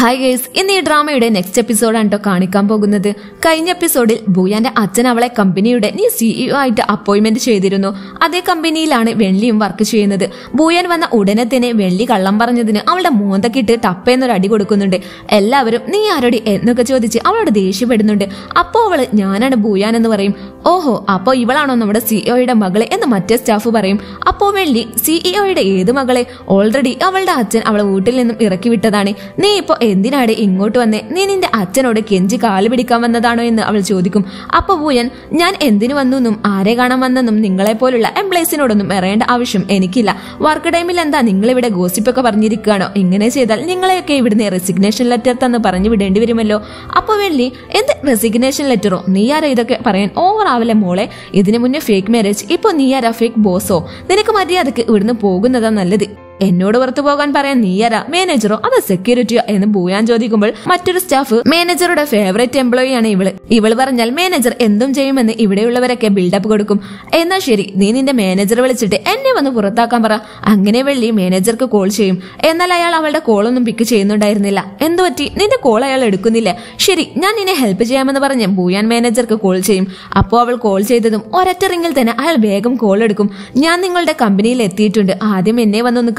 Hi guys, ഇന്ന് ഈ ഡ്രാമയുടെ next എപ്പിസോഡാണ് കേട്ടോ കാണിക്കാൻ പോകുന്നത്. കഴിഞ്ഞ എപ്പിസോഡിൽ ഭൂയാന്റെ അച്ഛൻ അവളെ കമ്പനിയുടെ നീ CEO ആയിട്ട് അപ്പോയിന്റ്മെന്റ് ചെയ്തിരുന്നു. അതേ കമ്പനിയിലാണ് വെള്ളിയും വർക്ക് ചെയ്യുന്നത്. ഭൂയാൻ വന്ന ഉടനെ തന്നെ വെള്ളി കള്ളം പറഞ്ഞതിന് അവളുടെ മോന്തക്കിട്ട് ടപ്പേന്നൊരു അടി കൊടുക്കുന്നുണ്ട്. എല്ലാവരും നീ ആരോടി എന്നൊക്കെ ചോദിച്ച് അവളോട് ദേഷ്യപ്പെടുന്നുണ്ട്. അപ്പോ അവള് ഞാനാണ് ഭൂയാൻ എന്ന് പറയും. ഓഹോ, അപ്പോ ഇവളാണോ നമ്മുടെ സിഇഒയുടെ മകളെ എന്ന് മറ്റേ സ്റ്റാഫ് പറയും. അപ്പോ വെള്ളി സിഇഒയുടെ ഏത് മകളെ? ഓൾറെഡി അവളുടെ അച്ഛൻ അവളെ വീട്ടിൽ നിന്നും ഇറക്കി വിട്ടതാണ്. നീ ഇപ്പോ എന്തിനാണ് ഇങ്ങോട്ട് വന്നേ? നീ നിന്റെ അച്ഛനോട് കെഞ്ചി കാല് പിടിക്കാൻ വന്നതാണോ എന്ന് അവൾ ചോദിക്കും. അപ്പൊ ഭൂയൻ, ഞാൻ എന്തിനു വന്നെന്നും ആരെ കാണാൻ വന്നെന്നും നിങ്ങളെ പോലുള്ള എംപ്ലോയീസിനോടൊന്നും വരേണ്ട ആവശ്യം എനിക്കില്ല. വർക്ക് ടൈമിൽ എന്താ നിങ്ങളിവിടെ ഗോസിപ്പൊക്കെ പറഞ്ഞിരിക്കുകയാണോ? ഇങ്ങനെ ചെയ്താൽ നിങ്ങളെയൊക്കെ ഇവിടുന്ന് റെസിഗ്നേഷൻ ലെറ്റർ തന്ന് പറഞ്ഞു വിടേണ്ടി വരുമല്ലോ. അപ്പൊ വെള്ളി, എന്ത് റെസിഗ്നേഷൻ ലെറ്ററോ? നീ ആരാ ഇതൊക്കെ പറയാൻ? ഓവർ ആവല്ലേ മോളെ. ഇതിനു മുന്നേ ഫേക്ക് മാരേജ്, ഇപ്പൊ നീ ആരാ ഫേക്ക് ബോസോ? നിനക്ക് മര്യാദക്ക് ഇവിടുന്ന് പോകുന്നതാ നല്ലത്. എന്നോട് പുറത്തു പോകാൻ പറയാൻ നീയാരാ? മാനേജറോ അതോ സെക്യൂരിറ്റിയോ എന്ന് ഭൂയാൻ ചോദിക്കുമ്പോൾ മറ്റൊരു സ്റ്റാഫ്, മാനേജറുടെ ഫേവറേറ്റ് എംപ്ലോയി ആണ് ഇവള് പറഞ്ഞാൽ മാനേജർ എന്തും ചെയ്യുമെന്ന് ഇവിടെയുള്ളവരൊക്കെ ബിൽഡപ്പ് കൊടുക്കും. എന്നാൽ ശരി, നീ നിന്റെ മാനേജറെ വിളിച്ചിട്ട് എന്നെ വന്ന് പുറത്താക്കാൻ പറ. അങ്ങനെ വെള്ളി മാനേജർക്ക് കോൾ ചെയ്യും. എന്നാൽ അയാൾ അവളുടെ കോളൊന്നും പിക്ക് ചെയ്യുന്നുണ്ടായിരുന്നില്ല. എന്തുപറ്റി? നിന്റെ കോൾ അയാൾ എടുക്കുന്നില്ല. ശരി, ഞാൻ നിന്നെ ഹെൽപ്പ് ചെയ്യാമെന്ന് പറഞ്ഞ് ഭൂയാൻ മാനേജർക്ക് കോൾ ചെയ്യും. അപ്പോൾ അവൾ കോൾ ചെയ്തതും ഒരൊറ്റ റിങ്ങിൽ തന്നെ അയാൾ വേഗം കോൾ എടുക്കും. ഞാൻ നിങ്ങളുടെ കമ്പനിയിൽ എത്തിയിട്ടുണ്ട്, ആദ്യം എന്നെ വന്നൊന്ന്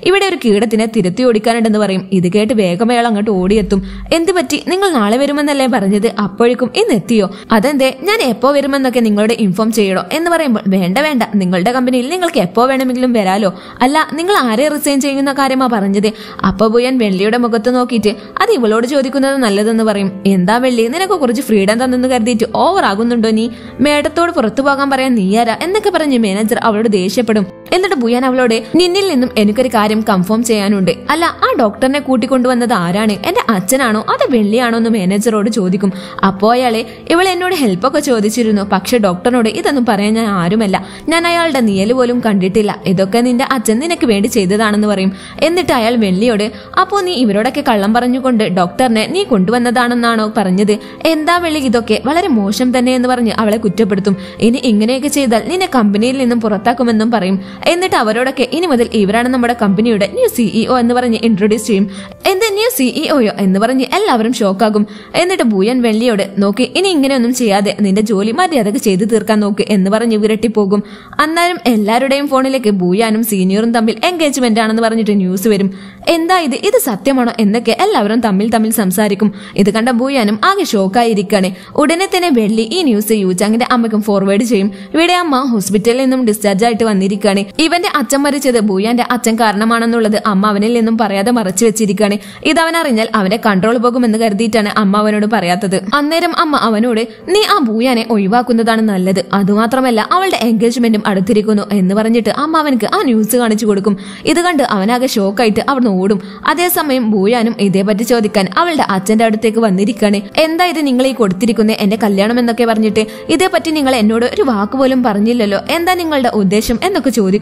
ഇവിടെ ഒരു കീടത്തിനെ തിരുത്തി ഓടിക്കാനുണ്ടെന്ന് പറയും. ഇത് കേട്ട് വേഗം അയാൾ അങ്ങോട്ട് ഓടിയെത്തും. എന്ത് പറ്റി? നിങ്ങൾ നാളെ വരുമെന്നല്ലേ പറഞ്ഞത്? അപ്പോഴേക്കും ഇന്ന് എത്തിയോ? അതെന്തേ? ഞാൻ എപ്പോ വരുമെന്നൊക്കെ നിങ്ങളോട് ഇൻഫോം ചെയ്യണോ എന്ന് പറയുമ്പോൾ, വേണ്ട വേണ്ട, നിങ്ങളുടെ കമ്പനിയിൽ നിങ്ങൾക്ക് എപ്പോ വേണമെങ്കിലും വരാലോ. അല്ല, നിങ്ങൾ ആരെ റിസൈൻ ചെയ്യുന്ന കാര്യമാ പറഞ്ഞത്? അപ്പൊ ഭൂയൻ വെള്ളിയുടെ മുഖത്ത് നോക്കിയിട്ട് അത് ഇവളോട് ചോദിക്കുന്നത് നല്ലതെന്ന് പറയും. എന്താ വെള്ളി, നിനക്ക് കുറച്ച് ഫ്രീഡം തന്നെന്ന് കരുതിയിട്ട് ഓവർ ആകുന്നുണ്ടോ നീ? മേഡത്തോട് പുറത്തു പോകാൻ പറയാൻ നീയാരാ എന്നൊക്കെ പറഞ്ഞ് മാനേജർ അവളോട് ദേഷ്യപ്പെടും. എന്നിട്ട് ഭൂയാൻ അവളോട്, നിന്നിൽ നിന്നും എനിക്കൊരു കാര്യം കൺഫേം ചെയ്യാനുണ്ട്. അല്ല, ആ ഡോക്ടറിനെ കൂട്ടിക്കൊണ്ടുവന്നത് ആരാണ്? എന്റെ അച്ഛനാണോ അതോ വെള്ളിയാണോ എന്ന് മാനേജറോട് ചോദിക്കും. അപ്പോ അയാളെ, ഇവൾ എന്നോട് ഹെൽപ്പൊക്കെ ചോദിച്ചിരുന്നു, പക്ഷെ ഡോക്ടറിനോട് ഇതൊന്നും പറയാൻ ഞാൻ ആരുമല്ല. ഞാൻ അയാളുടെ നിഴല് പോലും കണ്ടിട്ടില്ല. ഇതൊക്കെ നിന്റെ അച്ഛൻ നിനക്ക് വേണ്ടി ചെയ്തതാണെന്ന് പറയും. എന്നിട്ട് അയാൾ വെള്ളിയോട്, അപ്പോ നീ ഇവരോടൊക്കെ കള്ളം പറഞ്ഞുകൊണ്ട് ഡോക്ടറിനെ നീ കൊണ്ടുവന്നതാണെന്നാണോ പറഞ്ഞത്? എന്താ വെള്ളി, ഇതൊക്കെ വളരെ മോശം തന്നെ എന്ന് പറഞ്ഞ് അവളെ കുറ്റപ്പെടുത്തും. ഇനി ഇങ്ങനെയൊക്കെ ചെയ്താൽ നിന്നെ കമ്പനിയിൽ നിന്നും പുറത്താക്കുമെന്നും പറയും. എന്നിട്ട് അവരോടൊക്കെ ഇനി മുതൽ ഇവരാണ് നമ്മുടെ കമ്പനിയുടെ ന്യൂ CEO എന്ന് പറഞ്ഞ് ഇൻട്രൊഡ്യൂസ് ചെയ്യും. എന്താ ന്യൂ CEOയോ എന്ന് പറഞ്ഞ് എല്ലാവരും ഷോക്കാകും. എന്നിട്ട് ഭൂയൻ വെള്ളിയോട്, നോക്കി, ഇനി ഇങ്ങനെയൊന്നും ചെയ്യാതെ നിന്റെ ജോലി മര്യാദക്ക് ചെയ്തു തീർക്കാൻ നോക്ക് എന്ന് പറഞ്ഞ് വിരട്ടിപ്പോകും. അന്നേരം എല്ലാവരുടെയും ഫോണിലേക്ക് ഭൂയാനും സീനിയറും തമ്മിൽ എൻഗേജ്മെന്റ് ആണെന്ന് പറഞ്ഞിട്ട് ന്യൂസ് വരും. എന്താ ഇത് സത്യമാണോ എന്നൊക്കെ എല്ലാവരും തമ്മിൽ സംസാരിക്കും. ഇത് കണ്ട ഭൂയാനും ആകെ ഷോക്കായിരിക്കാണ്. ഉടനെ തന്നെ വെള്ളി ഈ ന്യൂസ് യൂജാങ്ങിന്റെ അമ്മയ്ക്കും ഫോർവേഡ് ചെയ്യും. ഇവിടെ അമ്മ ഹോസ്പിറ്റലിൽ നിന്നും ഡിസ്ചാർജ് ആയിട്ട് വന്നിരിക്കുകയാണ്. ഇവന്റെ അച്ഛൻ മരിച്ചത് ഭൂയാന്റെ അച്ഛൻ കാരണമാണെന്നുള്ളത് അമ്മ അവനിൽ നിന്നും പറയാതെ മറച്ചു വെച്ചിരിക്കുകയാണ്. ഇതവൻ അറിഞ്ഞാൽ അവന്റെ കൺട്രോൾ പോകുമെന്ന് കരുതിയിട്ടാണ് അമ്മ അവനോട് പറയാത്തത്. അന്നേരം അമ്മ അവനോട്, നീ ആ ഭൂയാനെ ഒഴിവാക്കുന്നതാണ് നല്ലത്. അതുമാത്രമല്ല, അവളുടെ എൻഗേജ്മെന്റും അടുത്തിരിക്കുന്നു എന്ന് പറഞ്ഞിട്ട് അമ്മ അവനക്ക് ആ ന്യൂസ് കാണിച്ചു കൊടുക്കും. ഇത് കണ്ട് അവനാകെ ഷോക്കായിട്ട് അവിടുന്ന് ഓടും. അതേസമയം ഭൂയാനും ഇതേപറ്റി ചോദിക്കാൻ അവളുടെ അച്ഛന്റെ അടുത്തേക്ക് വന്നിരിക്കുകയാണ്. എന്താ ഇത് നിങ്ങൾ ഈ കൊടുത്തിരിക്കുന്നത്? എന്റെ കല്യാണം എന്നൊക്കെ പറഞ്ഞിട്ട് ഇതേപറ്റി നിങ്ങൾ എന്നോട് ഒരു വാക്ക് പോലും പറഞ്ഞില്ലല്ലോ. എന്താ നിങ്ങളുടെ ഉദ്ദേശം എന്നൊക്കെ ചോദിക്കും.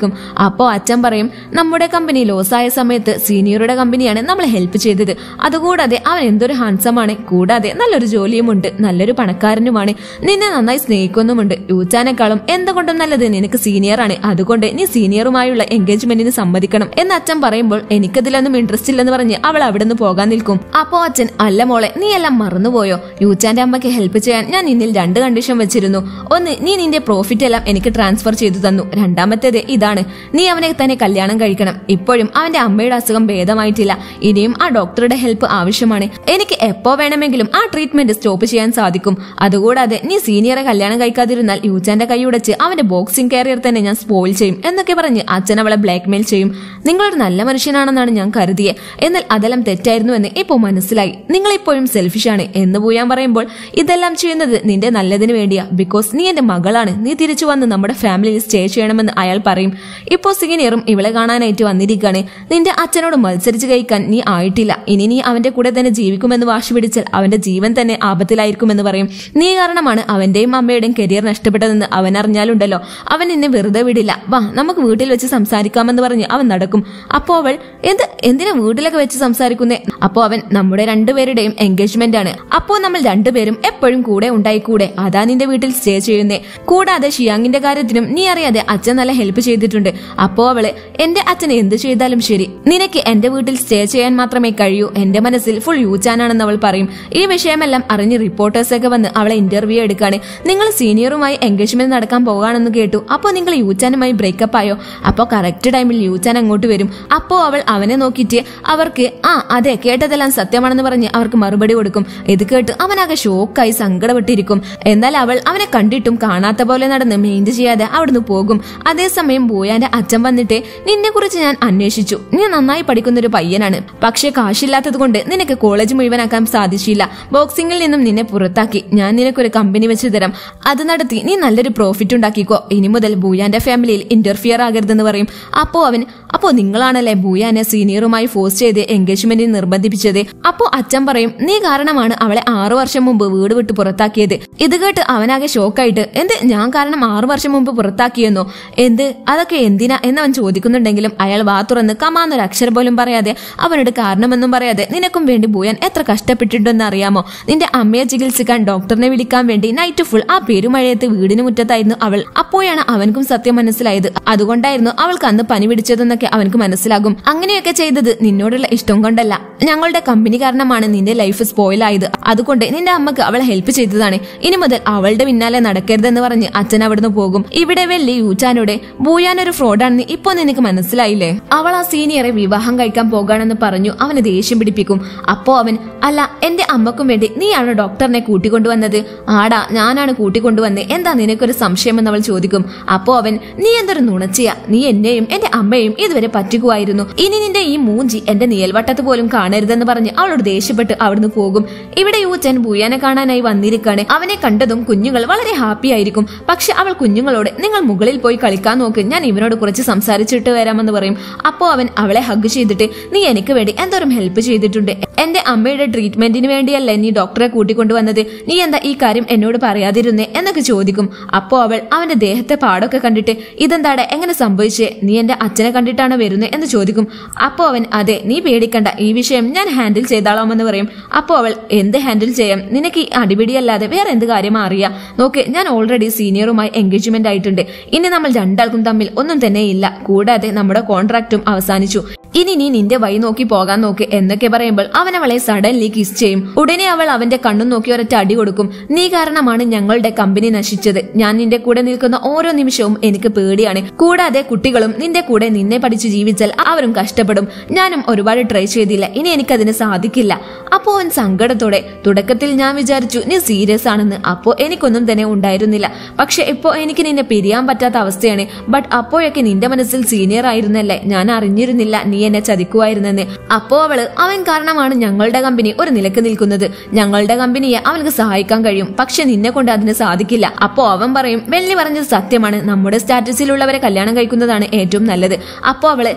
അപ്പോ അച്ഛൻ പറയും, നമ്മുടെ കമ്പനി ലോസായ സമയത്ത് സീനിയറുടെ കമ്പനിയാണ് നമ്മളെ ഹെൽപ്പ് ചെയ്തത്. അതുകൂടാതെ അവൻ എന്തൊരു ഹാൻസമാണ്, കൂടാതെ നല്ലൊരു ജോലിയുമുണ്ട്, നല്ലൊരു പണക്കാരനുമാണ്, നിന്നെ നന്നായി സ്നേഹിക്കുന്നുമുണ്ട്. യൂച്ചാനേക്കാളും എന്തുകൊണ്ടും നല്ലത് നിനക്ക് സീനിയറാണ്. അതുകൊണ്ട് നീ സീനിയറുമായുള്ള എൻഗേജ്മെന്റിന് സമ്മതിക്കണം എന്ന് അച്ഛൻ പറയുമ്പോൾ, എനിക്കതിലൊന്നും ഇൻട്രസ്റ്റ് ഇല്ലെന്ന് പറഞ്ഞ് അവൾ അവിടെ നിന്ന് പോകാൻ നിൽക്കും. അപ്പോ അച്ഛൻ, അല്ല മോളെ, നീ എല്ലാം മറന്നുപോയോ? യൂച്ചാന്റെ അമ്മയ്ക്ക് ഹെൽപ്പ് ചെയ്യാൻ ഞാൻ നിന്നിൽ 2 കണ്ടീഷൻ വെച്ചിരുന്നു. ഒന്ന്, നീ നിന്റെ പ്രോഫിറ്റ് എല്ലാം എനിക്ക് ട്രാൻസ്ഫർ ചെയ്തു തന്നു. രണ്ടാമത്തേത് ഇതാണ്, നീ അവനെ തന്നെ കല്യാണം കഴിക്കണം. ഇപ്പോഴും അവന്റെ അമ്മയുടെ അസുഖം ഭേദമായിട്ടില്ല. ഇനിയും ആ ഡോക്ടറുടെ ഹെൽപ്പ് ആവശ്യമാണ്. എനിക്ക് എപ്പോ വേണമെങ്കിലും ആ ട്രീറ്റ്മെന്റ് സ്റ്റോപ്പ് ചെയ്യാൻ സാധിക്കും. അതുകൂടാതെ നീ സീനിയറെ കല്യാണം കഴിക്കാതിരുന്നാൽ യൂച്ചാന്റെ കൈയുടച്ച് അവന്റെ ബോക്സിംഗ് കരിയർ തന്നെ ഞാൻ സ്പോയിൽ ചെയ്യും എന്നൊക്കെ പറഞ്ഞ് അച്ഛൻ അവളെ ബ്ലാക്ക്മെയിൽ ചെയ്യും. നിങ്ങളൊരു നല്ല മനുഷ്യനാണെന്നാണ് ഞാൻ കരുതിയത്, എന്നാൽ അതെല്ലാം തെറ്റായിരുന്നു എന്ന് ഇപ്പോൾ മനസ്സിലായി. നിങ്ങളിപ്പോഴും സെൽഫിഷാണ് എന്ന് ഭൂയാൻ പറയുമ്പോൾ, ഇതെല്ലാം ചെയ്യുന്നത് നിന്റെ നല്ലതിന് വേണ്ടിയാ. ബിക്കോസ് നീ എന്റെ മകളാണ്. നീ തിരിച്ചു വന്ന് നമ്മുടെ ഫാമിലിയിൽ സ്റ്റേ ചെയ്യണമെന്ന് അയാൾ പറയും. ഇപ്പോ സീനിയറും ഇവളെ കാണാനായിട്ട് വന്നിരിക്കുകയാണ്. നിന്റെ അച്ഛനോട് മത്സരിച്ച് കഴിക്കാൻ നീ ആയിട്ടില്ല. ഇനി നീ അവന്റെ കൂടെ തന്നെ ജീവിക്കുമെന്ന് വാശി പിടിച്ചാൽ അവന്റെ ജീവൻ തന്നെ ആപത്തിലായിരിക്കുമെന്ന് പറയും. നീ കാരണമാണ് അവന്റെയും അമ്മയുടെയും കരിയർ നഷ്ടപ്പെട്ടതെന്ന് അവൻ അറിഞ്ഞാലുണ്ടല്ലോ, അവൻ നിന്നെ വെറുതെ വിടില്ല. വാ, നമുക്ക് വീട്ടിൽ വെച്ച് സംസാരിക്കാമെന്ന് പറഞ്ഞ് അവൻ നടക്കും. അപ്പോ അവൾ, എന്ത് എന്തിനാ വീട്ടിലൊക്കെ വെച്ച് സംസാരിക്കുന്നേ? അപ്പോ അവൻ നമ്മുടെ രണ്ടുപേരുടെയും എൻഗേജ്മെന്റ് ആണ്. അപ്പോ നമ്മൾ രണ്ടുപേരും എപ്പോഴും കൂടെ ഉണ്ടായിക്കൂടെ? അതാ നിന്റെ വീട്ടിൽ സ്റ്റേ ചെയ്യുന്നേ. കൂടാതെ ഷിയാങ്ങിന്റെ കാര്യത്തിനും നീ അറിയാതെ അച്ഛൻ നല്ല ഹെൽപ്പ് ചെയ്തിട്ടുണ്ട്. അപ്പോ അവള് എന്റെ അച്ഛൻ എന്ത് ചെയ്താലും ശരി, നിനക്ക് എന്റെ വീട്ടിൽ സ്റ്റേ ചെയ്യാൻ മാത്രമേ കഴിയൂ. എന്റെ മനസ്സിൽ ഫുൾ യൂച്ചാനാണെന്ന് അവൾ പറയും. ഈ വിഷയമെല്ലാം അറിഞ്ഞ് റിപ്പോർട്ടേഴ്സൊക്കെ വന്ന് അവളെ ഇന്റർവ്യൂ എടുക്കാണ്. നിങ്ങൾ സീനിയറുമായി എൻഗേജ്മെന്റ് നടക്കാൻ പോകാണെന്ന് കേട്ടു. അപ്പോ നിങ്ങൾ യൂച്ചാനുമായി ബ്രേക്കപ്പ് ആയോ? അപ്പോ കറക്റ്റ് ടൈമിൽ യൂച്ചാൻ അങ്ങോട്ട് വരും. അപ്പോ അവൾ അവനെ നോക്കിയിട്ട് അവർക്ക് അതെ കേട്ടതെല്ലാം സത്യമാണെന്ന് പറഞ്ഞ് അവർക്ക് മറുപടി കൊടുക്കും. ഇത് കേട്ട് അവനാകെ ഷോക്കായി സങ്കടപ്പെട്ടിരിക്കും. എന്നാൽ അവൾ അവനെ കണ്ടിട്ടും കാണാത്ത പോലെ നടന്ന് മെയിൻറ്റ് ചെയ്യാതെ അവിടുന്ന് പോകും. അതേസമയം ബൂയാന്റെ അച്ഛൻ വന്നിട്ട് നിന്നെ കുറിച്ച് ഞാൻ അന്വേഷിച്ചു. നീ നന്നായി പഠിക്കുന്ന ഒരു പയ്യനാണ്. പക്ഷെ കാശില്ലാത്തത് കൊണ്ട് നിനക്ക് കോളേജ് മുഴുവനാക്കാൻ സാധിച്ചില്ല. ബോക്സിംഗിൽ നിന്നും നിന്നെ പുറത്താക്കി. ഞാൻ നിനക്കൊരു കമ്പനി വെച്ച് തരാം. അത് നടത്തി നീ നല്ലൊരു പ്രോഫിറ്റ് ഉണ്ടാക്കിക്കോ. ഇനി മുതൽ ബൂയാന്റെ ഫാമിലിയിൽ ഇന്റർഫിയർ ആകരുതെന്ന് പറയും. അപ്പോ നിങ്ങളാണല്ലേ ബൂയാനെ സീനിയറുമായി ഫോഴ്സ് ചെയ്ത് എൻഗേജ്മെന്റിന് നിർബന്ധിപ്പിച്ചത്? അപ്പോ അച്ഛൻ പറയും നീ കാരണമാണ് അവളെ 6 വർഷം മുമ്പ് വീട് വിട്ട് പുറത്താക്കിയത്. ഇത് കേട്ട് അവനാകെ ഷോക്കായിട്ട് എന്ത് ഞാൻ കാരണം 6 വർഷം മുമ്പ് പുറത്താക്കിയെന്നോ? എന്ത് അതൊക്കെ എന്തിനാ എന്നവൻ ചോദിക്കുന്നുണ്ടെങ്കിലും അയാൾ വാ തുറന്ന് കമാന്നൊരു അക്ഷരം പോലും പറയാതെ അവനോട് കാരണമെന്നും പറയാതെ നിനക്കും വേണ്ടി ബൂയാൻ എത്ര കഷ്ടപ്പെട്ടിട്ടുണ്ടെന്ന് അറിയാമോ? നിന്റെ അമ്മയെ ചികിത്സിക്കാൻ ഡോക്ടറിനെ വിളിക്കാൻ വേണ്ടി നൈറ്റ് ഫുൾ ആ പെരുമഴയത്ത് വീടിന് മുറ്റത്തായിരുന്നു അവൾ. അപ്പോഴാണ് അവൻക്കും സത്യം മനസ്സിലായത്. അതുകൊണ്ടായിരുന്നു അവൾക്ക് അന്ന് പനി പിടിച്ചതെന്നൊക്കെ അവനക്ക് മനസ്സിലാകും. അങ്ങനെയൊക്കെ ചെയ്തത് നിന്നോടുള്ള ഇഷ്ടം കൊണ്ടല്ല, ഞങ്ങളുടെ കമ്പനി കാരണമാണ് നിന്റെ ലൈഫ് സ്പോയിൽ ആയത്. അതുകൊണ്ട് നിന്റെ അമ്മക്ക് അവളെ ഹെൽപ്പ് ചെയ്തതാണ്. ഇനി മുതൽ അവളുടെ പിന്നാലെ നടക്കരുതെന്ന് പറഞ്ഞ് അച്ഛൻ അവിടുന്ന് പോകും. ഇവിടെ വെള്ളി യൂച്ചാനോട് ബൂയാൻ ഒരു ഫ്രോഡാണെന്ന് ഇപ്പൊ നിനക്ക് മനസ്സിലായില്ലേ? അവൾ ആ സീനിയറെ വിവാഹം കഴിക്കാൻ പോകാണെന്ന് പറഞ്ഞു അവന് ദേഷ്യം പിടിപ്പിക്കും. അപ്പോ അവൻ അല്ല എന്റെ അമ്മക്കും വേണ്ടി നീയാണ് ഡോക്ടറിനെ കൂട്ടിക്കൊണ്ടുവന്നത്? ആടാ ഞാനാണ് കൂട്ടിക്കൊണ്ടുവന്നത്. എന്താ നിനക്കൊരു സംശയമെന്ന് അവൾ ചോദിക്കും. അപ്പോ അവൻ നീ എന്തൊരു നുണച്ചിയാ, നീ എന്നെയും എന്റെ അമ്മയും ഇതുവരെ പറ്റിക്കുമായിരുന്നു. ഇനി നിന്റെ ഈ മൂഞ്ചി എന്റെ നിയൽവട്ടത്ത് പോലും കാണരുതെന്ന് പറഞ്ഞ് അവളോട് ദേഷ്യപ്പെട്ട് അവിടുന്ന് പോകും. ഇവിടെ യൂച്ചൻ ബൂയാനെ കാണാനായി വന്നിരിക്കാണ്. അവനെ കണ്ടതും കുഞ്ഞുങ്ങൾ വളരെ ഹാപ്പി ആയിരിക്കും. പക്ഷെ അവൾ കുഞ്ഞുങ്ങളോട് നിങ്ങൾ മുകളിൽ പോയി കളിക്കാൻ നോക്ക്, ഞാൻ ഇവനോട് കുറച്ച് സംസാരിച്ചിട്ട് വരാമെന്ന് പറയും. അപ്പോ അവൻ അവളെ ഹഗ് ചെയ്തിട്ട് നീ എനിക്ക് വേണ്ടി എന്തോരം ഹെൽപ്പ് ചെയ്തിട്ടുണ്ട്. എന്റെ അമ്മയുടെ ട്രീറ്റ്മെന്റിന് വേണ്ടിയല്ലേ നീ ഡോക്ടറെ കൂട്ടിക്കൊണ്ടുവന്നത്? നീ എന്താ ഈ കാര്യം എന്നോട് പറയാതിരുന്നേ എന്നൊക്കെ ചോദിക്കും. അപ്പോ അവൾ അവന്റെ ദേഹത്തെ പാടൊക്കെ കണ്ടിട്ട് ഇതെന്താടെ എങ്ങനെ സംഭവിച്ചേ? നീ എന്റെ അച്ഛനെ കണ്ടിട്ടാണ് വരുന്നത് എന്ന് ചോദിക്കും. അപ്പോ അവൻ അതെ നീ പേടിക്കണ്ട, ഈ വിഷയം ഞാൻ ഹാൻഡിൽ ചെയ്താളാമെന്ന് പറയും. അപ്പോ അവൾ എന്ത് ഹാൻഡിൽ ചെയ്യാം? നിനക്ക് ഈ അടിപിടിയല്ലാതെ വേറെ എന്ത് കാര്യം അറിയാം? നോക്ക് ഞാൻ ഓൾറെഡി സീനിയറുമായി എൻഗേജ്മെന്റ് ആയിട്ടുണ്ട്. ഇനി നമ്മൾ രണ്ടാൾക്കും തമ്മിൽ ഒന്നും തന്നെ ഇല്ല. കൂടാതെ നമ്മുടെ കോൺട്രാക്റ്റും അവസാനിച്ചു. ഇനി നീ നിന്റെ വഴി നോക്കി പോകാൻ നോക്ക് എന്നൊക്കെ പറയുമ്പോൾ അവൻ അവളെ സഡൻലി കിസ് ചെയ്യും. ഉടനെ അവൾ അവന്റെ കണ്ണും നോക്കി ഒരൊറ്റ അടി കൊടുക്കും. നീ കാരണമാണ് ഞങ്ങളുടെ കമ്പനി നശിച്ചത്. ഞാൻ നിന്റെ കൂടെ നിൽക്കുന്ന ഓരോ നിമിഷവും എനിക്ക് പേടിയാണ്. കൂടാതെ കുട്ടികളും നിന്റെ കൂടെ നിന്നെ പഠിച്ചു ജീവിച്ചാൽ അവരും കഷ്ടപ്പെടും. ഞാനും ഒരുപാട് ട്രൈ ചെയ്തില്ല, ഇനി എനിക്കതിന് സാധിക്കില്ല. അപ്പോ അവൻ സങ്കടത്തോടെ തുടക്കത്തിൽ ഞാൻ വിചാരിച്ചു നീ സീരിയസ് ആണെന്ന്. അപ്പോ എനിക്കൊന്നും തന്നെ ഉണ്ടായിരുന്നില്ല. പക്ഷെ ഇപ്പോ എനിക്ക് നിന്നെ പിരിയാൻ പറ്റാത്ത അവസ്ഥയാണ്. ബട്ട് അപ്പോഴൊക്കെ നിന്റെ മനസ്സിൽ സീനിയർ ആയിരുന്നല്ലേ, ഞാൻ അറിഞ്ഞിരുന്നില്ല നീ എന്നെ ചതിക്കുമായിരുന്നെന്ന്. അപ്പോ അവൻ കാരണമാണ് ഞങ്ങളുടെ കമ്പനി ഒരു നിലക്ക് നിൽക്കുന്നത്. ഞങ്ങളുടെ കമ്പനിയെ അവൾക്ക് സഹായിക്കാൻ കഴിയും, പക്ഷെ നിന്നെ കൊണ്ട് അതിന് സാധിക്കില്ല. അപ്പോ അവൻ പറയും വെള്ളി പറഞ്ഞത് സത്യമാണ്, നമ്മുടെ സ്റ്റാറ്റസിലുള്ളവരെ കല്യാണം കഴിക്കുന്നതാണ് ഏറ്റവും നല്ലത്. അപ്പോ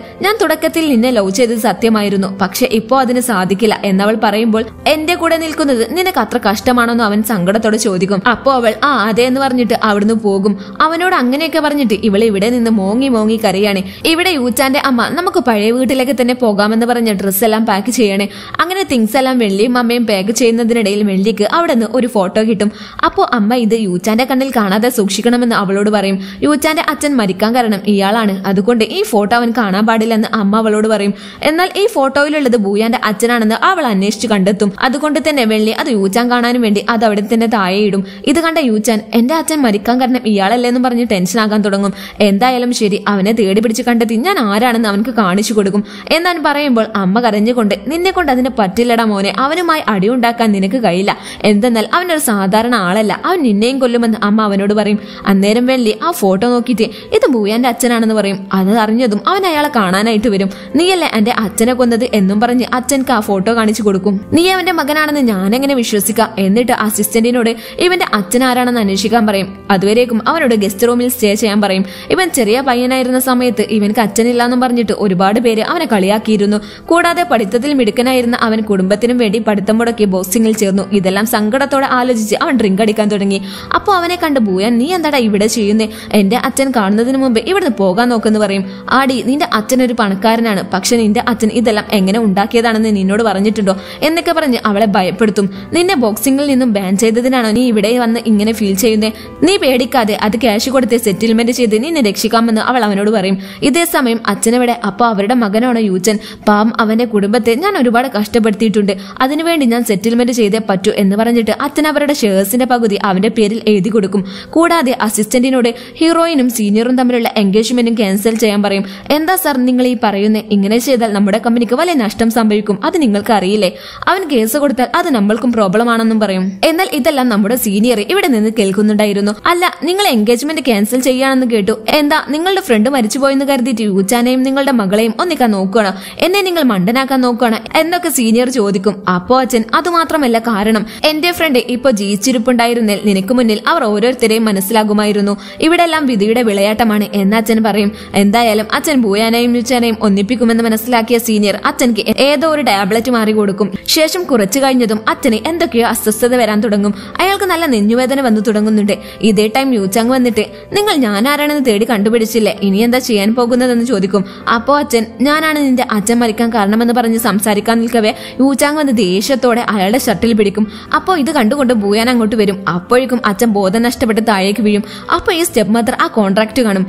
ഞാൻ തുടക്കത്തിൽ നിന്നെ ലവ് ചെയ്തത് സത്യമായിരുന്നു, പക്ഷെ ഇപ്പോ അതിന് സാധിക്കില്ല എന്നവൾ പറയുമ്പോൾ എന്റെ കൂടെ നിൽക്കുന്നത് നിനക്ക് അത്ര കഷ്ടമാണെന്ന് അവൻ സങ്കടത്തോടെ ചോദിക്കും. അപ്പോ അവൾ അതെ എന്ന് പറഞ്ഞിട്ട് അവിടുന്ന് പോകും. അവനോട് അങ്ങനെയൊക്കെ പറഞ്ഞിട്ട് ഇവളെ ഇവിടെ നിന്ന് മോങ്ങി കരയാണ്. ഇവിടെ യൂച്ചാന്റെ അമ്മ നമുക്ക് പഴയ വീട്ടിലേക്ക് തന്നെ പോകാമെന്ന് പറഞ്ഞ ഡ്രസ്സ് എല്ലാം പാക്ക് ചെയ്യണേ. അങ്ങനെ തിങ്സ് എല്ലാം വെള്ളിയും അമ്മയും പാക്ക് ചെയ്യുന്നതിനിടയിൽ വെള്ളിക്ക് അവിടെ നിന്ന് ഒരു ഫോട്ടോ കിട്ടും. അപ്പോ അമ്മ ഇത് യൂച്ചാന്റെ കണ്ണിൽ കാണാതെ സൂക്ഷിക്കണമെന്ന് അവളോട് പറയും. യൂച്ചാന്റെ അച്ഛൻ മരിക്കാൻ കാരണം ഇയാളാണ്, അതുകൊണ്ട് ഈ ഫോട്ടോ അവൻ കാണാൻ പാടില്ലെന്ന് അമ്മ അവളോട് പറയും. എന്നാൽ ഈ ഫോട്ടോയിലുള്ളത് ബൂയാന്റെ അച്ഛനാണെന്ന് അവൾ അന്വേഷിച്ചു കണ്ടെത്തും. അതുകൊണ്ട് തന്നെ വെള്ളി അത് യൂച്ചാൻ കാണാനും വേണ്ടി അത് അവിടെ തന്നെ താഴെയിടും. ഇത് കണ്ട യൂച്ചാൻ എന്റെ അച്ഛൻ മരിക്കാൻ കാരണം ഇയാളല്ലേന്ന് പറഞ്ഞ് ടെൻഷൻ ആകാൻ തുടങ്ങും. എന്തായാലും ശരി, അവനെ തേടി പിടിച്ച് കണ്ടെത്തി ഞാൻ ആരാണെന്ന് അവനക്ക് കാണിച്ചു കൊടുക്കും എന്നാണ് പറയുമ്പോൾ അമ്മ കരഞ്ഞുകൊണ്ട് നിന്നെ കൊണ്ട് അതിന് പറ്റില്ലടാ മോനെ, അവനുമായി അടിയുണ്ടാക്കാൻ നിനക്ക് കഴിയില്ല. എന്തെന്നാൽ അവനൊരു സാധാരണ ആളല്ല, അവൻ നിന്നെയും കൊല്ലുമെന്ന് അമ്മ അവനോട് പറയും. അന്നേരം വെള്ളി ആ ഫോട്ടോ നോക്കിയിട്ട് ഇത് ബൂയാന്റെ അച്ഛനാണെന്ന് പറയും. അത് അറിഞ്ഞതും അവൻ അയാളെ കാണാനായിട്ട് വരും. നീയല്ലേ എന്റെ അച്ഛനെ കൊന്നത് എന്നും പറഞ്ഞ് അച്ഛൻക്ക് ആ ഫോട്ടോ കാണിച്ചു കൊടുക്കും. നീ അവന്റെ മകനാണെന്ന് ഞാനെങ്ങനെ വിശ്വസിക്കാം? എന്നിട്ട് അസിസ്റ്റന്റിനോട് ഇവന്റെ അച്ഛൻ ആരാണെന്ന് അന്വേഷിക്കാൻ പറയും. അതുവരേക്കും അവനോട് ഗസ്റ്റ് റൂമിൽ സ്റ്റേ ചെയ്യാൻ പറയും. ഇവൻ ചെറിയ പയ്യനായിരുന്ന സമയത്ത് ഇവനക്ക് അച്ഛനില്ലാന്നും പറഞ്ഞിട്ട് ഒരുപാട് പേര് അവനെ അവനെ കളിയാക്കിയിരുന്നു. കൂടാതെ പഠിത്തത്തിൽ മിടുക്കനായിരുന്ന അവൻ കുടുംബത്തിനും വേണ്ടി പഠിത്തം മുടക്കി ബോക്സിംഗിൽ ചേർന്നു. ഇതെല്ലാം സങ്കടത്തോടെ ആലോചിച്ച് അവൻ ഡ്രിങ്ക് അടിക്കാൻ തുടങ്ങി. അപ്പോൾ അവനെ കണ്ട് ഭൂയാൻ, നീ എന്താടാ ഇവിടെ ചെയ്യുന്നേ? എന്റെ അച്ഛൻ കാണുന്നതിന് മുമ്പ് ഇവിടുന്ന് പോകാൻ നോക്കെന്ന് പറയും. ആടി, നിന്റെ അച്ഛൻ ഒരു പണക്കാരനാണ്, പക്ഷെ നിന്റെ അച്ഛൻ ഇതെല്ലാം എങ്ങനെ ഉണ്ടാക്കിയതാണെന്ന് നിന്നോട് പറഞ്ഞിട്ടുണ്ടോ എന്നൊക്കെ പറഞ്ഞ് അവളെ ഭയപ്പെടുത്തും. നിന്നെ ബോക്സിംഗിൽ നിന്നും ബാൻ ചെയ്തതിനാണോ നീ ഇവിടെ വന്ന് ഇങ്ങനെ ഫീൽ ചെയ്യുന്നേ? നീ പേടിക്കാതെ അത് ക്യാഷ് കൊടുത്ത് സെറ്റിൽമെന്റ് ചെയ്ത് നിന്നെ രക്ഷിക്കാമെന്ന് അവൾ അവനോട് പറയും. ഇതേ സമയം അച്ഛനെവിടെ? അപ്പൊ അവരുടെ മകനാണ് യൂച്ചൻ. പാവം, അവന്റെ കുടുംബത്തെ ഞാൻ ഒരുപാട് കഷ്ടപ്പെടുത്തിയിട്ടുണ്ട്, അതിനുവേണ്ടി ഞാൻ സെറ്റിൽമെന്റ് ചെയ്തേ പറ്റൂ എന്ന് പറഞ്ഞിട്ട് അച്ഛൻ അവരുടെ ഷെയർസിന്റെ പകുതി അവന്റെ പേരിൽ എഴുതി കൊടുക്കും. കൂടാതെ അസിസ്റ്റന്റിനോട് ഹീറോയിനും സീനിയറും തമ്മിലുള്ള എൻഗേജ്മെന്റും ക്യാൻസൽ ചെയ്യാൻ പറയും. എന്താ സാർ നിങ്ങൾ ഈ പറയുന്നേ? ഇങ്ങനെ ചെയ്താൽ നമ്മുടെ കമ്പനിക്ക് വലിയ നഷ്ടം സംഭവിക്കും, അത് നിങ്ങൾക്ക് അറിയില്ലേ? അവൻ കേസ് കൊടുത്താൽ അത് നമ്മൾക്കും പ്രോബ്ലം ആണെന്നും പറയും. എന്നാൽ ഇതെല്ലാം നമ്മുടെ സീനിയർ ഇവിടെ നിന്ന് കേൾക്കുന്നുണ്ടായിരുന്നു. അല്ല, നിങ്ങൾ എൻഗേജ്മെന്റ് ക്യാൻസൽ ചെയ്യാണെന്ന് കേട്ടു. എന്താ നിങ്ങളുടെ ഫ്രണ്ട് മരിച്ചുപോയെന്ന് കരുതിയിട്ട് യൂച്ചാനെയും നിങ്ങളുടെ മകളെയും ഒന്നിക്കാൻ നോക്കുകയാണ്? എന്നെ നിങ്ങൾ മണ്ടനാക്കാൻ നോക്കുകയാണ് എന്നൊക്കെ സീനിയർ ചോദിക്കും. അപ്പോ അച്ഛൻ, അതുമാത്രമല്ല കാരണം, എന്റെ ഫ്രണ്ട് ഇപ്പൊ ജീവിച്ചിരിപ്പുണ്ടായിരുന്നേൽ നിനക്ക് മുന്നിൽ അവർ ഓരോരുത്തരെയും മനസ്സിലാകുമായിരുന്നു. ഇവിടെ എല്ലാം വിധിയുടെ വിളയാട്ടമാണ് എന്ന് അച്ഛൻ പറയും. എന്തായാലും അച്ഛൻ ഭൂയാനെയും യൂച്ചാനെയും ഒന്നിപ്പിക്കുമെന്ന് മനസ്സിലാക്കിയ സീനിയർ അച്ഛൻക്ക് ഏതോ ഒരു ടാബ്ലറ്റ് മാറി കൊടുക്കും. ശേഷം കുറച്ചു കഴിഞ്ഞതും അച്ഛന് എന്തൊക്കെയോ അസ്വസ്ഥത വരാൻ തുടങ്ങും. അയാൾക്ക് നല്ല നെഞ്ഞുവേദന വന്നു തുടങ്ങുന്നുണ്ട്. ഇതേ ടൈം യൂച്ചാങ് വന്നിട്ട്, നിങ്ങൾ ഞാനാരാണെന്ന് തേടി കണ്ടുപിടിച്ചില്ലേ, ഇനി എന്താ ചെയ്യാൻ പോകുന്നതെന്ന് ചോദിക്കും. അപ്പോ അച്ഛൻ, ഞാനാണ് നിന്റെ അച്ഛൻ മരിക്കാൻ കാരണമെന്ന് പറഞ്ഞ് സംസാരിക്കാൻ നിൽക്കവേ യൂച്ചാങ് വന്ന് ദേഷ്യത്തോടെ അയാളുടെ ഷർട്ടിൽ പിടിക്കും. അപ്പോൾ ഇത് കണ്ടുകൊണ്ട് ഭൂയാൻ അങ്ങോട്ട് വരും. അപ്പോഴേക്കും അച്ഛൻ ബോധം നഷ്ടപ്പെട്ട് താഴേക്ക് വീഴും. അപ്പോൾ ഈ സ്റ്റെപ്പ് മദർ ആ കോൺട്രാക്ട് കാണും.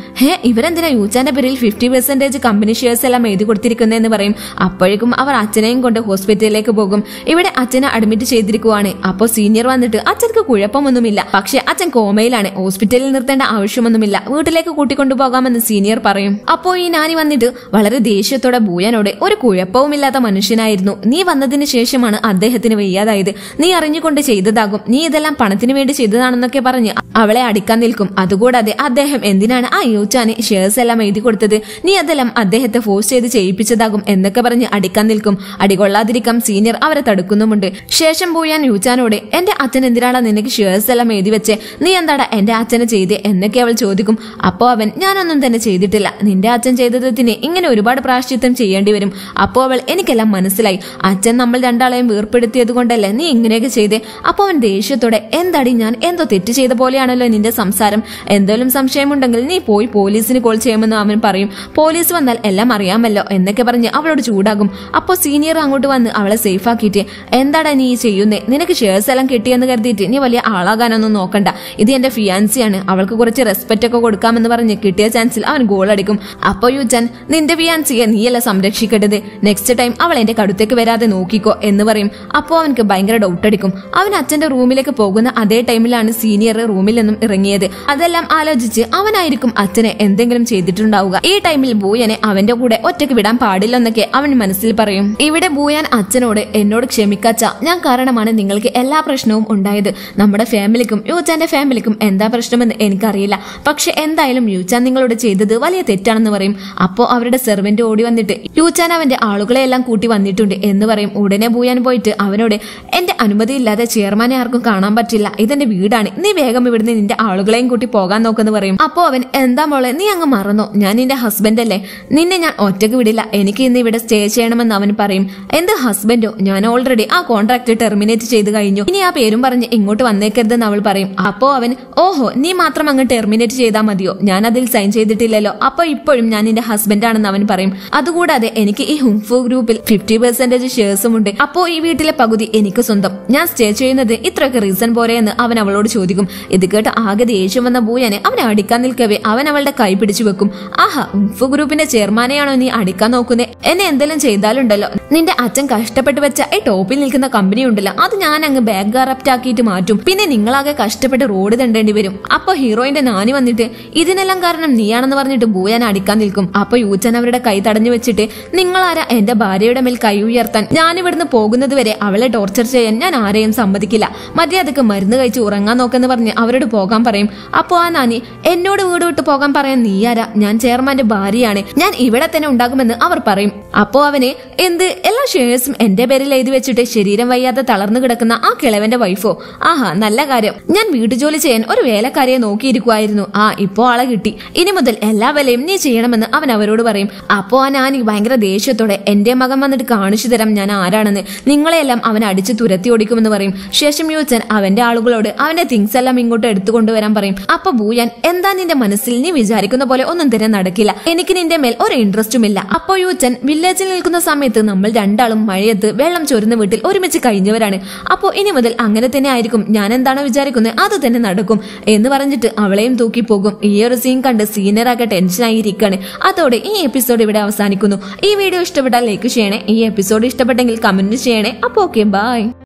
ഇവരെന്തിനാ യൂച്ചാന്റെ പേരിൽ 50% കമ്പനി ഷെയർസ് എല്ലാം എഴുതി കൊടുത്തിരിക്കുന്നതെന്ന് പറയും. അപ്പോഴേക്കും അവർ അച്ഛനെയും കൊണ്ട് ഹോസ്പിറ്റലിലേക്ക് പോകും. ഇവിടെ അച്ഛനെ അഡ്മിറ്റ് ചെയ്തിരിക്കുവാണ്. അപ്പോൾ സീനിയർ വന്നിട്ട് അച്ഛർക്ക് കുഴപ്പമൊന്നുമില്ല, പക്ഷെ അച്ഛൻ കോമയിലാണ്, ഹോസ്പിറ്റലിൽ നിർത്തേണ്ട ആവശ്യമൊന്നുമില്ല, വീട്ടിലേക്ക് കൂട്ടിക്കൊണ്ടുപോകാമെന്ന് സീനിയർ പറയും. അപ്പോൾ ഈ നാനി വന്നിട്ട് വളരെ ദേഷ്യത്തോടെ ഭൂയാനോട്, ഒരു കുഴപ്പവുമില്ലാത്ത മനുഷ്യനായിരുന്നു, നീ വന്നതിന് ശേഷമാണ് അദ്ദേഹത്തിന് വയ്യാതായത്, നീ അറിഞ്ഞുകൊണ്ട് ചെയ്തതാകും, നീ ഇതെല്ലാം പണത്തിന് വേണ്ടി ചെയ്തതാണെന്നൊക്കെ പറഞ്ഞ് അവളെ അടിക്കാൻ നിൽക്കും. അതുകൂടാതെ അദ്ദേഹം എന്തിനാണ് ആ യൂച്ചാന് ഷെയർസ് എല്ലാം എഴുതി കൊടുത്തത്, നീ അതെല്ലാം അദ്ദേഹത്തെ ഫോഴ്സ് ചെയ്ത് ചെയ്യിപ്പിച്ചതാകും എന്നൊക്കെ പറഞ്ഞ് അടിക്കാൻ നിൽക്കും. അടികൊള്ളാതിരിക്കാൻ സീനിയർ അവരെ തടുക്കുന്നുമുണ്ട്. ശേഷം ഭൂയാൻ യൂച്ചാനോട്, എന്റെ അച്ഛൻ എന്തിനാണ് നിനക്ക് ഷെയർസ് എല്ലാം എഴുതി വെച്ചേ, നീ എന്താടാ എന്റെ അച്ഛനെ ചെയ്തേ എന്നൊക്കെ അവൾ ചോദിക്കും. അപ്പോ അവൻ, ഞാനൊന്നും തന്നെ ചെയ്തിട്ടില്ല, നിന്റെ അച്ഛൻ ചെയ്തതിന് ഇങ്ങനെ ഒരുപാട് പ്രായശ്ചിത്തം ചെയ്യേണ്ടി വരും. അപ്പോ അവൾ, എനിക്കെല്ലാം മനസ്സിലായി, അച്ഛൻ നമ്മൾ രണ്ടാളെയും വീർപ്പെടുത്തിയത് കൊണ്ടല്ലേ നീ ഇങ്ങനെയൊക്കെ ചെയ്തേ. അപ്പൊ അവൻ ദേഷ്യത്തോടെ, എന്താടി ഞാൻ എന്തോ തെറ്റ് ചെയ്ത പോലെയാണല്ലോ നിന്റെ സംസാരം, എന്തെങ്കിലും സംശയമുണ്ടെങ്കിൽ നീ പോയി പോലീസിന് കോൾ ചെയ്യുമെന്ന് അവൻ പറയും. പോലീസ് വന്നാൽ എല്ലാം അറിയാമല്ലോ എന്നൊക്കെ പറഞ്ഞ് അവളോട് ചൂടാകും. അപ്പോൾ സീനിയർ അങ്ങോട്ട് വന്ന് അവളെ സേഫ് ആക്കിയിട്ട്, എന്താടാ നീ ചെയ്യുന്നേ, നിനക്ക് ഷെയർസ് എല്ലാം കിട്ടിയെന്ന് കരുതിയിട്ട് നീ വലിയ ആളാകാനൊന്നും നോക്കണ്ട, ഇത് എന്റെ ഫിയാൻസിയാണ്, അവൾക്ക് കുറച്ച് റെസ്പെക്ട് ഒക്കെ കൊടുക്കാമെന്ന് പറഞ്ഞ് കിട്ടിയ ചാൻസിൽ അവൻ ഗോൾ അടിക്കും. അപ്പൊ യൂച്ചാൻ, നിന്റെ ഫിയാൻസിയെ നീയല്ല സംരക്ഷിക്കേണ്ടത്, നെക്സ്റ്റ് ടൈം അവൾ എന്റെ കടുത്തേക്ക് വരാതെ നോക്കിക്കോ എന്ന് പറയും. അപ്പോൾ അവനക്ക് ഭയങ്കര ഡൗട്ട് അടിക്കും. അവൻ അച്ഛന്റെ റൂമിലേക്ക് പോകുന്ന അതേ ടൈമിലാണ് സീനിയർ റൂമിൽ നിന്നും ഇറങ്ങിയത്. അതെല്ലാം ആലോചിച്ച് അവനായിരിക്കും അച്ഛനെ എന്തെങ്കിലും ചെയ്തിട്ടുണ്ടാവുക. ഈ ടൈമിൽ ഭൂയനെ അവന്റെ കൂടെ ഒറ്റയ്ക്ക് വിടാൻ പാടില്ലെന്നൊക്കെ അവൻ മനസ്സിൽ പറയും. ഇവിടെ ഭൂയാൻ അച്ഛനോട്, എന്നോട് ക്ഷമിക്കച്ച, ഞാൻ കാരണമാണ് നിങ്ങൾക്ക് എല്ലാ പ്രശ്നവും ഉണ്ടായത്, നമ്മുടെ ഫാമിലിക്കും യൂച്ചാന്റെ ഫാമിലിക്കും എന്താ പ്രശ്നമെന്ന് എനിക്കറിയില്ല, പക്ഷെ എന്തായാലും യൂച്ചാൻ നിങ്ങളോട് ചെയ്തത് വലിയ തെറ്റാണെന്ന് പറയും. അപ്പോ അവരുടെ സെർവന്റ് ഓടി വന്നിട്ട്, യൂച്ചാൻ അവന്റെ ആളുകളെ എല്ലാം കൂട്ടി വന്നിട്ടുണ്ട് എന്ന് പറയും. ഉടനെ ഭൂയാൻ പോയിട്ട് അവനോട്, എന്റെ അനുമതി ഇല്ലാതെ ചെയർമാനെ ആർക്കും കാണാൻ പറ്റില്ല, ഇതെന്റെ വീടാണ്, നീ വേഗം ഇവിടുന്ന് നിന്റെ ആളുകളെയും കൂട്ടി പോകാൻ നോക്കെന്ന് പറയും. അപ്പോ അവൻ, എന്താ മോളെ നീ അങ്ങ് മറന്നോ, ഞാൻ നിന്റെ ഹസ്ബൻഡ് അല്ലേ, നിന്നെ ഞാൻ ഒറ്റയ്ക്ക് വിടില്ല, എനിക്ക് ഇന്ന് ഇവിടെ സ്റ്റേ ചെയ്യണമെന്ന് അവൻ പറയും. എന്ത് ഹസ്ബൻഡോ, ഞാൻ ഓൾറെഡി ആ കോൺട്രാക്ട് ടെർമിനേറ്റ് ചെയ്ത് കഴിഞ്ഞു, ഇനി ആ പേരും പറഞ്ഞ് ഇങ്ങോട്ട് വന്നേക്കരുതെന്ന് അവൾ പറയും. അപ്പോ അവൻ, ഓഹോ നീ മാത്രം അങ്ങ് ടെർമിനേറ്റ് ചെയ്താൽ മതിയോ, ഞാൻ അതിൽ സൈൻ ചെയ്തിട്ടില്ലല്ലോ, അപ്പൊ ഇപ്പോഴും ഞാൻ നിന്റെ ഹസ്ബൻഡ് ആണെന്ന് അവൻ പറയും. അതുകൂടാതെ എനിക്ക് ഈ ഹുംഫു ഗ്രൂപ്പിൽ 50% ഷെയർസും ഉണ്ട്, അപ്പോ ഈ വീട്ടിലെ പകുതി എനിക്ക് സ്വന്തം, ഞാൻ സ്റ്റേ ചെയ്യുന്നത് ഇത്രയൊക്കെ റീസൺ പോരെയെന്ന് അവൻ അവളോട് ചോദിക്കും. ഇത് കേട്ട് ആകെ ദേഷ്യം വന്ന ഭൂയനെ അവനെ അടിക്കാൻ നിൽക്കവേ അവൻ അവളുടെ കൈ പിടിച്ചു വെക്കും. ആഹാ, ഹുംഫു ഗ്രൂപ്പിന്റെ ചെയർമാനെയാണോ നീ അടിക്കാൻ നോക്കുന്നേ, എന്നെ എന്തെങ്കിലും ചെയ്താലുണ്ടല്ലോ, നിന്റെ അച്ഛൻ കഷ്ടപ്പെട്ട് വെച്ച ഈ ടോപ്പിൽ നിൽക്കുന്ന കമ്പനി ഉണ്ടല്ലോ, അത് ഞാൻ അങ്ങ് ബാക്ക് കറപ്റ്റ് ആക്കിയിട്ട് മാറ്റും, പിന്നെ നിങ്ങളാകെ കഷ്ടപ്പെട്ട് റോഡ് തണ്ടേണ്ടി വരും. അപ്പൊ ഹീറോയിന്റെ നാനി വന്നിട്ട്, ഇതിനെല്ലാം കാരണം നീയാണെന്ന് പറഞ്ഞിട്ട് ഭൂയാൻ അടിക്കാൻ നിൽക്കും. അപ്പൊ യൂച്ചൻ അവരുടെ കൈ തടഞ്ഞു വെച്ചിട്ട്, നിങ്ങളാരാ എന്റെ ഭാര്യയുടെ മേൽ കൈ ഉയർത്താൻ, ഞാനിവിടുന്ന് പോകുന്നത് വരെ അവളെ ടോർച്ചർ ചെയ്യാൻ ഞാൻ ആരെയും സമ്മതിക്കില്ല, മര്യാദക്ക് മരുന്ന് കഴിച്ച് ഉറങ്ങാൻ നോക്കെന്ന് പറഞ്ഞ് അവരോട് പോകാൻ പറയും. അപ്പോ ആ നാനി എന്നോട് വീട് വിട്ട് പോകാൻ പറയാൻ നീയാരാ, ഞാൻ ചെയർമാന്റെ ഭാര്യയാണ്, ഞാൻ ഇവിടെ തന്നെ ഉണ്ടാകുമെന്ന് അവർ പറയും. അപ്പോ അവന് എന്ത് എല്ലാ ഷെയർസും എന്റെ പേരിൽ എഴുതി വെച്ചിട്ട് ശരീരം വയ്യാതെ തളർന്നു കിടക്കുന്ന ആ കിളവന്റെ വൈഫോ, ആഹാ നല്ല കാര്യം, ഞാൻ വീട്ടുജോലി ചെയ്യാൻ ഒരു വേലക്കാരിയെ നോക്കിയിരിക്കുവായിരുന്നു, ഇപ്പോ ആളെ കിട്ടി, ഇനി മുതൽ എല്ലാ വിലയും നീ ചെയ്യണമെന്ന് അവൻ അവരോട് പറയും. അപ്പോ ആ നാനി ഭയങ്കര ദേഷ്യത്തോടെ എന്റെ മകൻ വന്നിട്ട് കാണിച്ചു തരാം ഞാൻ ആരാണെന്ന്, നിങ്ങളെല്ലാം അവൻ അടിച്ച് തുരത്തി ഓടിക്കുമെന്ന് പറയും. ശേഷം യൂച്ചൻ അവന്റെ ആളുകളോട് അവന്റെ തിങ്സ് എല്ലാം ഇങ്ങോട്ട് എടുത്തുകൊണ്ടുവരാൻ പറയും. അപ്പൊ ബൂയാൻ എന്താ നിന്റെ മനസ്സിൽ, നീ വിചാരിക്കുന്ന പോലെ ഒന്നും തന്നെ നടക്കില്ല, എനിക്ക് നിന്റെ മേൽ ഒരു ഇൻട്രസ്റ്റും ഇല്ല. അപ്പോ യൂച്ചൻ വില്ലേജിൽ നിൽക്കുന്ന സമയത്ത് നമ്മൾ രണ്ടാളും മഴയത്ത് വെള്ളം ചോരുന്ന വീട്ടിൽ ഒരുമിച്ച് കഴിഞ്ഞവരാണ്, അപ്പോ ഇനി മുതൽ അങ്ങനെ തന്നെ ആയിരിക്കും, ഞാൻ എന്താണോ വിചാരിക്കുന്നത് അത് തന്നെ നടക്കും എന്ന് പറഞ്ഞിട്ട് അവളെയും തൂക്കി പോകും. ഈ ഒരു സീൻ കണ്ട് സീനിയറാകെ ടെൻഷനായിരിക്കാണ്. അതോടെ ഈ എപ്പിസോഡ് ഇവിടെ അവസാനിക്കുന്നു. ഈ വീഡിയോ ഇഷ്ടപ്പെട്ടാൽ ലൈക്ക് ചെയ്യണേ, ഈ എപ്പിസോഡ് ഇഷ്ടപ്പെട്ടെങ്കിൽ കമന്റ് ചെയ്യണേ. അപ്പോ ഓക്കെ, ബൈ.